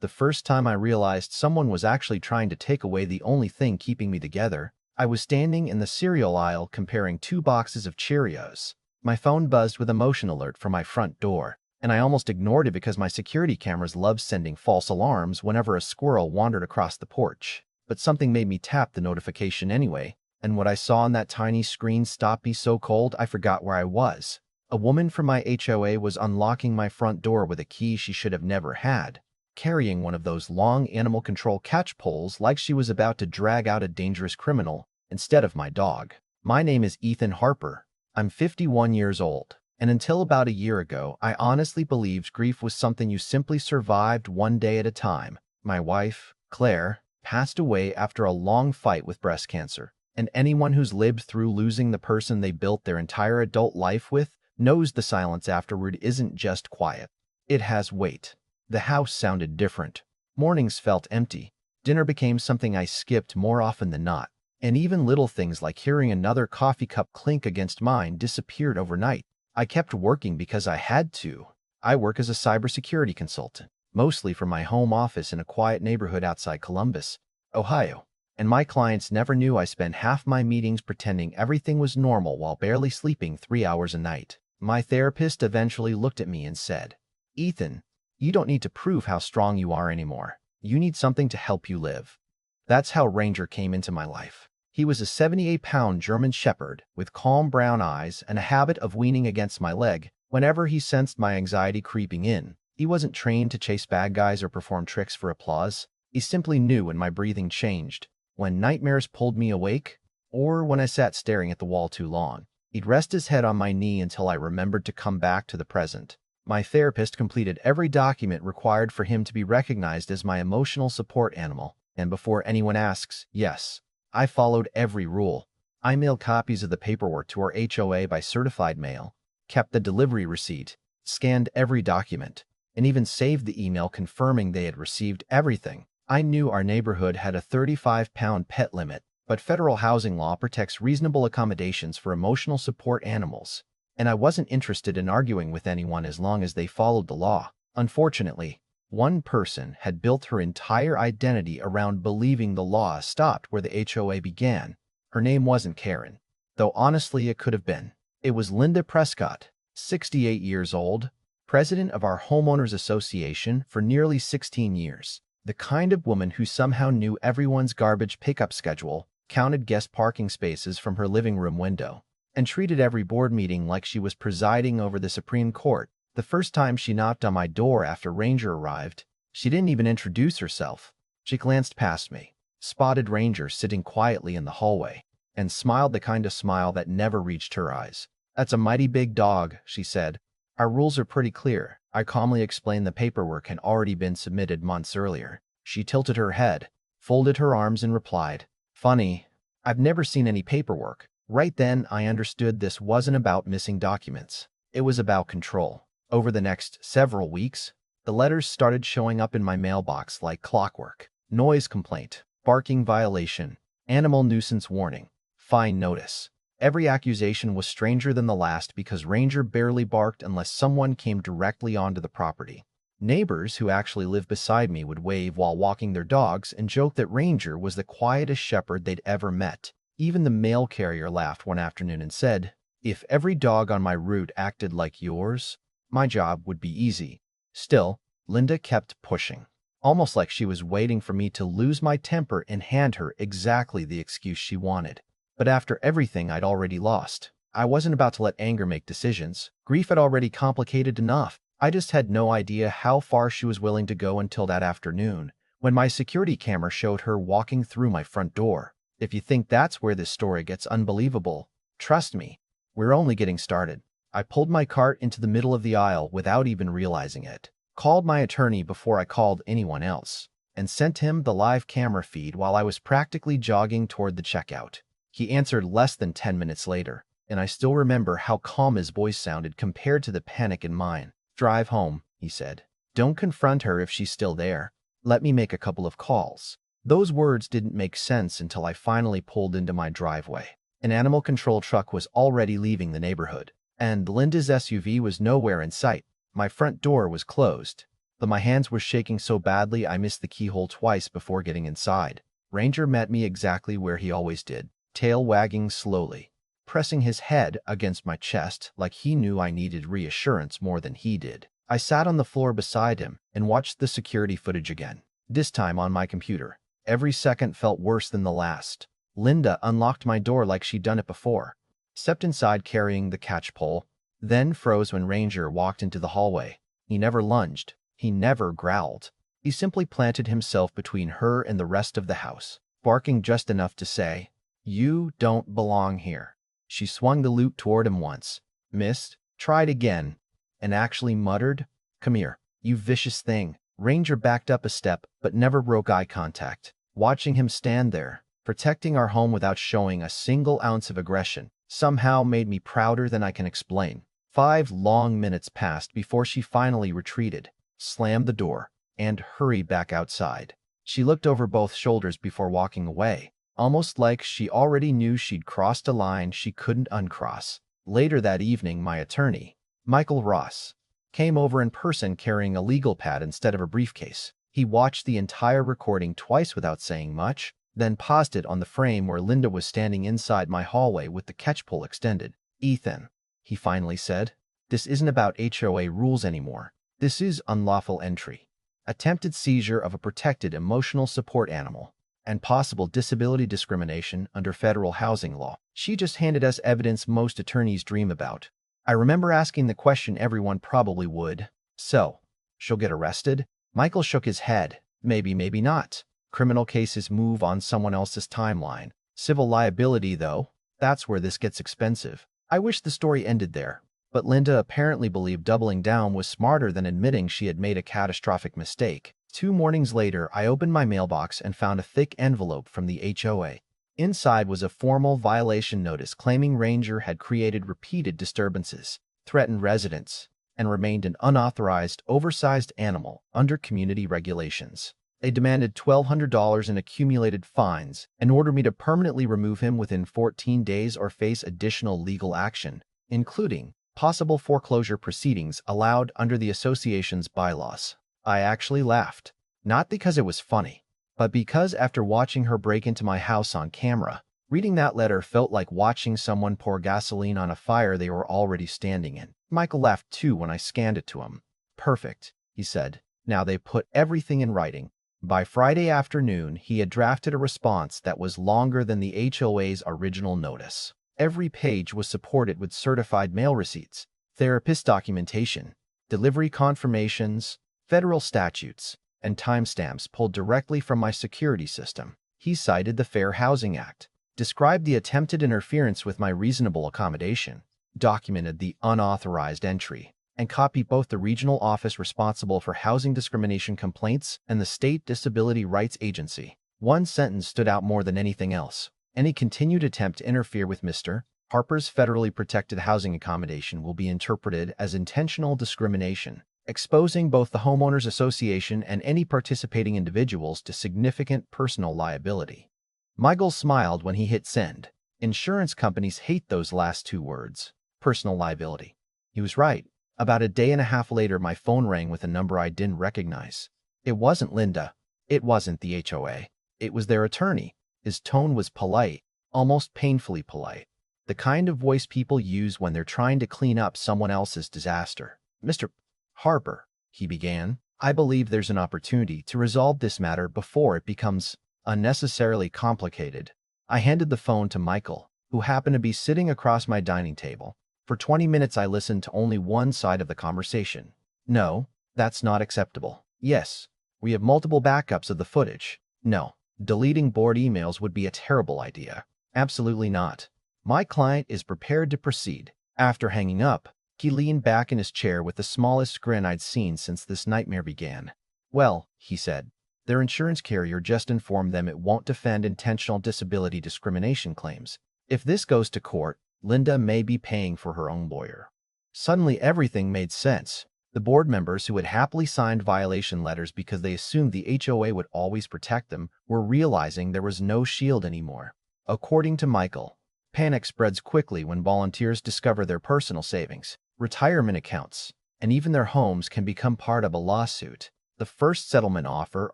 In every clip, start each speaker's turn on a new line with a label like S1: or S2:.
S1: The first time I realized someone was actually trying to take away the only thing keeping me together, I was standing in the cereal aisle comparing 2 boxes of Cheerios. My phone buzzed with a motion alert from my front door, and I almost ignored it because my security cameras love sending false alarms whenever a squirrel wandered across the porch. But something made me tap the notification anyway, and what I saw on that tiny screen stopped me so cold I forgot where I was. A woman from my HOA was unlocking my front door with a key she should have never had, carrying one of those long animal control catch poles like she was about to drag out a dangerous criminal instead of my dog. My name is Ethan Harper. I'm 51 years old, and until about a year ago, I honestly believed grief was something you simply survived one day at a time. My wife, Claire, passed away after a long fight with breast cancer, and anyone who's lived through losing the person they built their entire adult life with knows the silence afterward isn't just quiet. It has weight. The house sounded different. Mornings felt empty. Dinner became something I skipped more often than not. And even little things like hearing another coffee cup clink against mine disappeared overnight. I kept working because I had to. I work as a cybersecurity consultant, mostly from my home office in a quiet neighborhood outside Columbus, Ohio. And my clients never knew I spent half my meetings pretending everything was normal while barely sleeping 3 hours a night. My therapist eventually looked at me and said, "Ethan, you don't need to prove how strong you are anymore. You need something to help you live." That's how Ranger came into my life. He was a 78-pound German Shepherd with calm brown eyes and a habit of leaning against my leg whenever he sensed my anxiety creeping in. He wasn't trained to chase bad guys or perform tricks for applause. He simply knew when my breathing changed, when nightmares pulled me awake, or when I sat staring at the wall too long. He'd rest his head on my knee until I remembered to come back to the present. My therapist completed every document required for him to be recognized as my emotional support animal, and before anyone asks, yes, I followed every rule. I mailed copies of the paperwork to our HOA by certified mail, kept the delivery receipt, scanned every document, and even saved the email confirming they had received everything. I knew our neighborhood had a 35-pound pet limit, but federal housing law protects reasonable accommodations for emotional support animals, and I wasn't interested in arguing with anyone as long as they followed the law. Unfortunately, one person had built her entire identity around believing the law stopped where the HOA began. Her name wasn't Karen, though honestly it could have been. It was Linda Prescott, 68 years old, president of our homeowners association for nearly 16 years. The kind of woman who somehow knew everyone's garbage pickup schedule, counted guest parking spaces from her living room window, and treated every board meeting like she was presiding over the Supreme Court. The first time she knocked on my door after Ranger arrived, she didn't even introduce herself. She glanced past me, spotted Ranger sitting quietly in the hallway, and smiled the kind of smile that never reached her eyes. "That's a mighty big dog," she said. "Our rules are pretty clear." I calmly explained the paperwork had already been submitted months earlier. She tilted her head, folded her arms, and replied, "Funny, I've never seen any paperwork." Right then, I understood this wasn't about missing documents. It was about control. Over the next several weeks, the letters started showing up in my mailbox like clockwork. Noise complaint, barking violation, animal nuisance warning, fine notice. Every accusation was stranger than the last because Ranger barely barked unless someone came directly onto the property. Neighbors who actually lived beside me would wave while walking their dogs and joke that Ranger was the quietest shepherd they'd ever met. Even the mail carrier laughed one afternoon and said, "If every dog on my route acted like yours, my job would be easy." Still, Linda kept pushing, almost like she was waiting for me to lose my temper and hand her exactly the excuse she wanted. But after everything I'd already lost, I wasn't about to let anger make decisions. Grief had already complicated enough. I just had no idea how far she was willing to go until that afternoon, when my security camera showed her walking through my front door. If you think that's where this story gets unbelievable, trust me, we're only getting started. I pulled my cart into the middle of the aisle without even realizing it, called my attorney before I called anyone else, and sent him the live camera feed while I was practically jogging toward the checkout. He answered less than 10 minutes later, and I still remember how calm his voice sounded compared to the panic in mine. "Drive home," he said. "Don't confront her if she's still there. Let me make a couple of calls." Those words didn't make sense until I finally pulled into my driveway. An animal control truck was already leaving the neighborhood, and Linda's SUV was nowhere in sight. My front door was closed, but my hands were shaking so badly I missed the keyhole twice before getting inside. Ranger met me exactly where he always did, tail wagging slowly, pressing his head against my chest like he knew I needed reassurance more than he did. I sat on the floor beside him and watched the security footage again, this time on my computer. Every second felt worse than the last. Linda unlocked my door like she'd done it before, stepped inside carrying the catch pole, then froze when Ranger walked into the hallway. He never lunged. He never growled. He simply planted himself between her and the rest of the house, barking just enough to say, "You don't belong here." She swung the loot toward him once, missed, tried again, and actually muttered, "Come here, you vicious thing." Ranger backed up a step but never broke eye contact. Watching him stand there, protecting our home without showing a single ounce of aggression, somehow made me prouder than I can explain. 5 long minutes passed before she finally retreated, slammed the door, and hurried back outside. She looked over both shoulders before walking away, almost like she already knew she'd crossed a line she couldn't uncross. Later that evening, my attorney, Michael Ross, came over in person carrying a legal pad instead of a briefcase. He watched the entire recording twice without saying much, then paused it on the frame where Linda was standing inside my hallway with the catch pole extended. "Ethan," he finally said, "this isn't about HOA rules anymore. This is unlawful entry, attempted seizure of a protected emotional support animal, and possible disability discrimination under federal housing law." She just handed us evidence most attorneys dream about. I remember asking the question everyone probably would. "So, she'll get arrested?" Michael shook his head. "Maybe, maybe not. Criminal cases move on someone else's timeline. Civil liability, though, that's where this gets expensive." I wish the story ended there, but Linda apparently believed doubling down was smarter than admitting she had made a catastrophic mistake. 2 mornings later, I opened my mailbox and found a thick envelope from the HOA. Inside was a formal violation notice claiming Ranger had created repeated disturbances, threatened residents, and remained an unauthorized, oversized animal under community regulations. They demanded $1,200 in accumulated fines and ordered me to permanently remove him within 14 days or face additional legal action, including possible foreclosure proceedings allowed under the association's bylaws. I actually laughed, not because it was funny, but because after watching her break into my house on camera, reading that letter felt like watching someone pour gasoline on a fire they were already standing in. Michael laughed too when I scanned it to him. "Perfect," he said. Now they put everything in writing. By Friday afternoon, he had drafted a response that was longer than the HOA's original notice. Every page was supported with certified mail receipts, therapist documentation, delivery confirmations, federal statutes, and timestamps pulled directly from my security system. He cited the Fair Housing Act, described the attempted interference with my reasonable accommodation, documented the unauthorized entry, and copied both the regional office responsible for housing discrimination complaints and the State Disability Rights Agency. One sentence stood out more than anything else. "Any continued attempt to interfere with Mr. Harper's federally protected housing accommodation will be interpreted as intentional discrimination, exposing both the homeowners association and any participating individuals to significant personal liability." Michael smiled when he hit send. Insurance companies hate those last 2 words, personal liability. He was right. About a day and a half later, my phone rang with a number I didn't recognize. It wasn't Linda. It wasn't the HOA. It was their attorney. His tone was polite, almost painfully polite. The kind of voice people use when they're trying to clean up someone else's disaster. "Mr. Harper," he began, "I believe there's an opportunity to resolve this matter before it becomes unnecessarily complicated." I handed the phone to Michael, who happened to be sitting across my dining table. For 20 minutes, I listened to only one side of the conversation. "No, that's not acceptable." "Yes, we have multiple backups of the footage." "No, deleting board emails would be a terrible idea." "Absolutely not. My client is prepared to proceed." After hanging up, he leaned back in his chair with the smallest grin I'd seen since this nightmare began. "Well," he said, "their insurance carrier just informed them it won't defend intentional disability discrimination claims. If this goes to court, Linda may be paying for her own lawyer." Suddenly everything made sense. The board members who had happily signed violation letters because they assumed the HOA would always protect them were realizing there was no shield anymore. According to Michael, panic spreads quickly when volunteers discover their personal savings, retirement accounts, and even their homes can become part of a lawsuit. The first settlement offer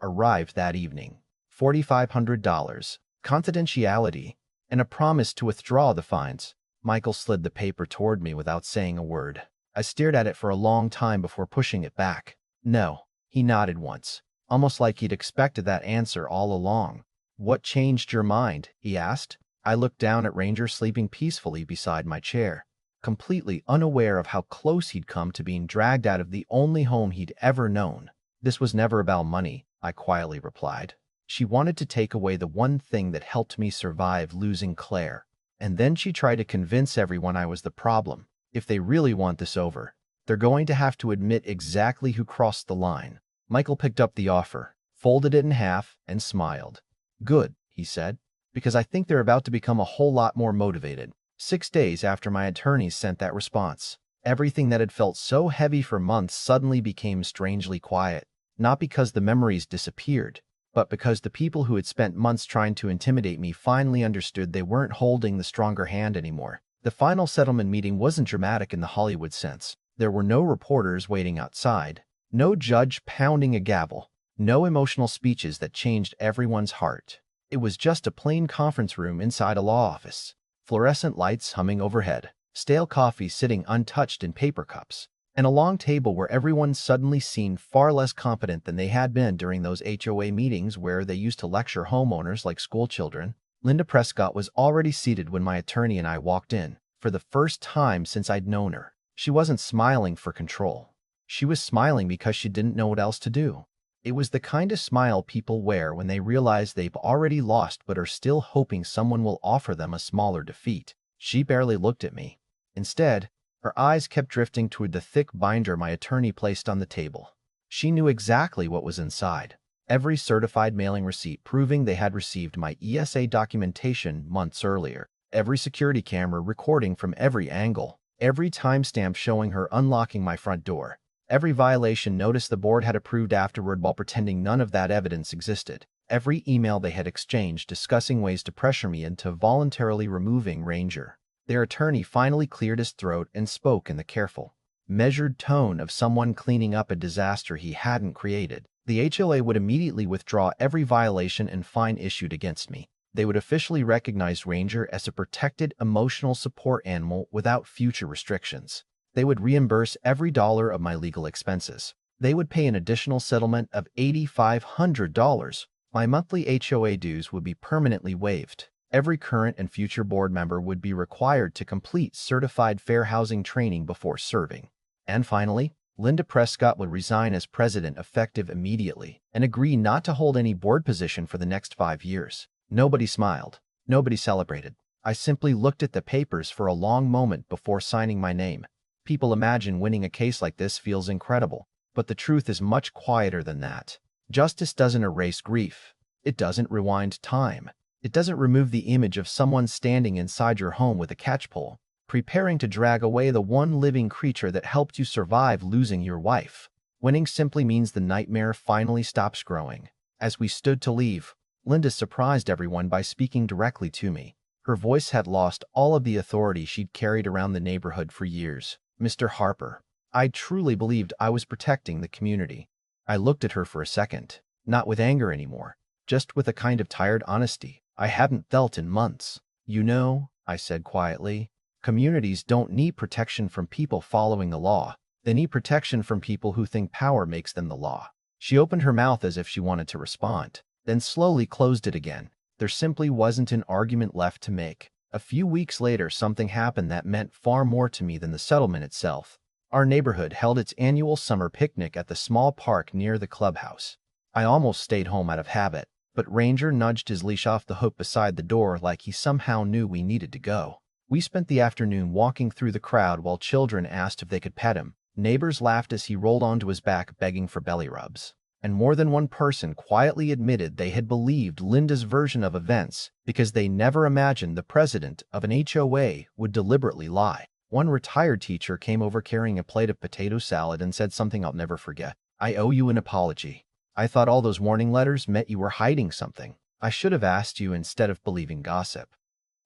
S1: arrived that evening. $4,500, confidentiality, and a promise to withdraw the fines. Michael slid the paper toward me without saying a word. I stared at it for a long time before pushing it back. No, he nodded once, almost like he'd expected that answer all along. What changed your mind? He asked. I looked down at Ranger sleeping peacefully beside my chair, completely unaware of how close he'd come to being dragged out of the only home he'd ever known. This was never about money, I quietly replied. She wanted to take away the one thing that helped me survive losing Claire. And then she tried to convince everyone I was the problem. If they really want this over, they're going to have to admit exactly who crossed the line. Michael picked up the offer, folded it in half, and smiled. Good, he said, because I think they're about to become a whole lot more motivated. 6 days after my attorneys sent that response, everything that had felt so heavy for months suddenly became strangely quiet. Not because the memories disappeared, but because the people who had spent months trying to intimidate me finally understood they weren't holding the stronger hand anymore. The final settlement meeting wasn't dramatic in the Hollywood sense. There were no reporters waiting outside, no judge pounding a gavel, no emotional speeches that changed everyone's heart. It was just a plain conference room inside a law office, fluorescent lights humming overhead, stale coffee sitting untouched in paper cups, and a long table where everyone suddenly seemed far less competent than they had been during those HOA meetings where they used to lecture homeowners like schoolchildren. Linda Prescott was already seated when my attorney and I walked in, for the first time since I'd known her. She wasn't smiling for control. She was smiling because she didn't know what else to do. It was the kind of smile people wear when they realize they've already lost but are still hoping someone will offer them a smaller defeat. She barely looked at me. Instead, her eyes kept drifting toward the thick binder my attorney placed on the table. She knew exactly what was inside. Every certified mailing receipt proving they had received my ESA documentation months earlier. Every security camera recording from every angle. Every timestamp showing her unlocking my front door. Every violation notice the board had approved afterward while pretending none of that evidence existed. Every email they had exchanged discussing ways to pressure me into voluntarily removing Ranger. Their attorney finally cleared his throat and spoke in the careful, measured tone of someone cleaning up a disaster he hadn't created. The HOA would immediately withdraw every violation and fine issued against me. They would officially recognize Ranger as a protected emotional support animal without future restrictions. They would reimburse every dollar of my legal expenses. They would pay an additional settlement of $8,500. My monthly HOA dues would be permanently waived. Every current and future board member would be required to complete certified fair housing training before serving. And finally, Linda Prescott would resign as president effective immediately and agree not to hold any board position for the next 5 years. Nobody smiled. Nobody celebrated. I simply looked at the papers for a long moment before signing my name. People imagine winning a case like this feels incredible, but the truth is much quieter than that. Justice doesn't erase grief. It doesn't rewind time. It doesn't remove the image of someone standing inside your home with a catchpole, preparing to drag away the one living creature that helped you survive losing your wife. Winning simply means the nightmare finally stops growing. As we stood to leave, Linda surprised everyone by speaking directly to me. Her voice had lost all of the authority she'd carried around the neighborhood for years. Mr. Harper, I truly believed I was protecting the community. I looked at her for a second, not with anger anymore, just with a kind of tired honesty I hadn't felt in months. You know, I said quietly, communities don't need protection from people following the law. They need protection from people who think power makes them the law. She opened her mouth as if she wanted to respond, then slowly closed it again. There simply wasn't an argument left to make. A few weeks later, something happened that meant far more to me than the settlement itself. Our neighborhood held its annual summer picnic at the small park near the clubhouse. I almost stayed home out of habit, but Ranger nudged his leash off the hook beside the door like he somehow knew we needed to go. We spent the afternoon walking through the crowd while children asked if they could pet him. Neighbors laughed as he rolled onto his back begging for belly rubs. And more than one person quietly admitted they had believed Linda's version of events because they never imagined the president of an HOA would deliberately lie. One retired teacher came over carrying a plate of potato salad and said something I'll never forget. I owe you an apology. I thought all those warning letters meant you were hiding something. I should have asked you instead of believing gossip.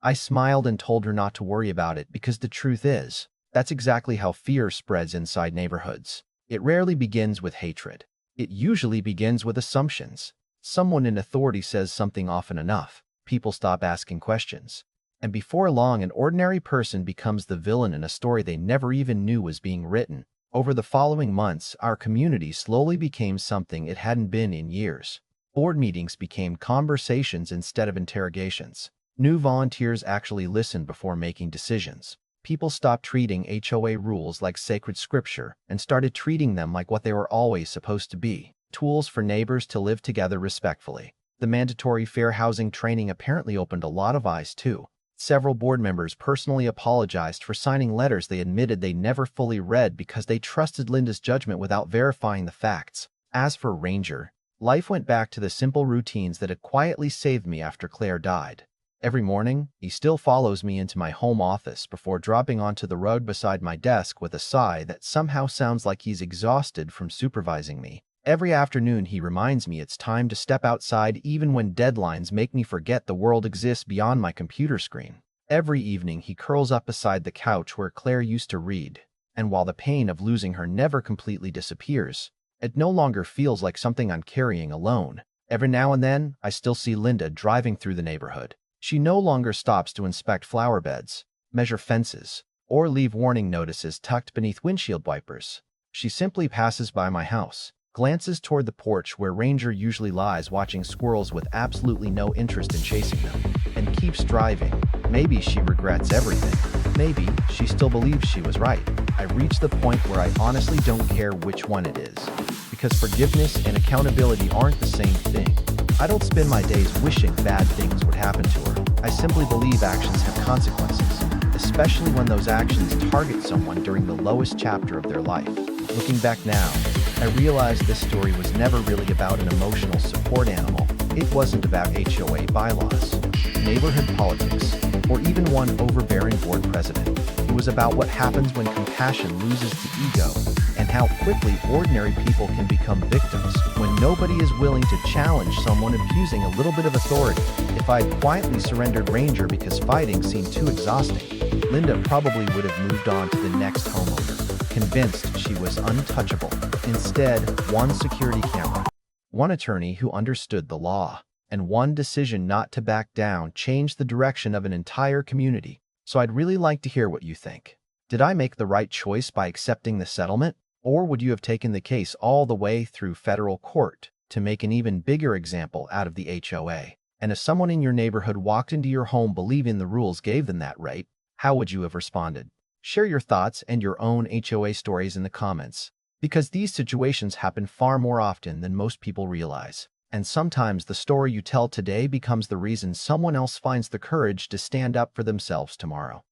S1: I smiled and told her not to worry about it because the truth is, that's exactly how fear spreads inside neighborhoods. It rarely begins with hatred. It usually begins with assumptions. Someone in authority says something often enough. People stop asking questions. And before long, an ordinary person becomes the villain in a story they never even knew was being written. Over the following months, our community slowly became something it hadn't been in years. Board meetings became conversations instead of interrogations. New volunteers actually listened before making decisions. People stopped treating HOA rules like sacred scripture and started treating them like what they were always supposed to be, tools for neighbors to live together respectfully. The mandatory fair housing training apparently opened a lot of eyes too. Several board members personally apologized for signing letters they admitted they never fully read because they trusted Linda's judgment without verifying the facts. As for Ranger, life went back to the simple routines that had quietly saved me after Claire died. Every morning, he still follows me into my home office before dropping onto the rug beside my desk with a sigh that somehow sounds like he's exhausted from supervising me. Every afternoon, he reminds me it's time to step outside even when deadlines make me forget the world exists beyond my computer screen. Every evening, he curls up beside the couch where Claire used to read, and while the pain of losing her never completely disappears, it no longer feels like something I'm carrying alone. Every now and then, I still see Linda driving through the neighborhood. She no longer stops to inspect flower beds, measure fences, or leave warning notices tucked beneath windshield wipers. She simply passes by my house, glances toward the porch where Ranger usually lies watching squirrels with absolutely no interest in chasing them, and keeps driving. Maybe she regrets everything. Maybe she still believes she was right. I reach the point where I honestly don't care which one it is, because forgiveness and accountability aren't the same thing. I don't spend my days wishing bad things would happen to her. I simply believe actions have consequences, especially when those actions target someone during the lowest chapter of their life. Looking back now, I realize this story was never really about an emotional support animal. It wasn't about HOA bylaws, neighborhood politics, or even one overbearing board president. It was about what happens when compassion loses the ego, and how quickly ordinary people can become victims when nobody is willing to challenge someone abusing a little bit of authority. If I'd quietly surrendered Ranger because fighting seemed too exhausting, Linda probably would have moved on to the next homeowner, convinced she was untouchable. Instead, one security camera, one attorney who understood the law, and one decision not to back down changed the direction of an entire community. So I'd really like to hear what you think. Did I make the right choice by accepting the settlement? Or would you have taken the case all the way through federal court to make an even bigger example out of the HOA? And if someone in your neighborhood walked into your home believing the rules gave them that right, how would you have responded? Share your thoughts and your own HOA stories in the comments, because these situations happen far more often than most people realize. And sometimes the story you tell today becomes the reason someone else finds the courage to stand up for themselves tomorrow.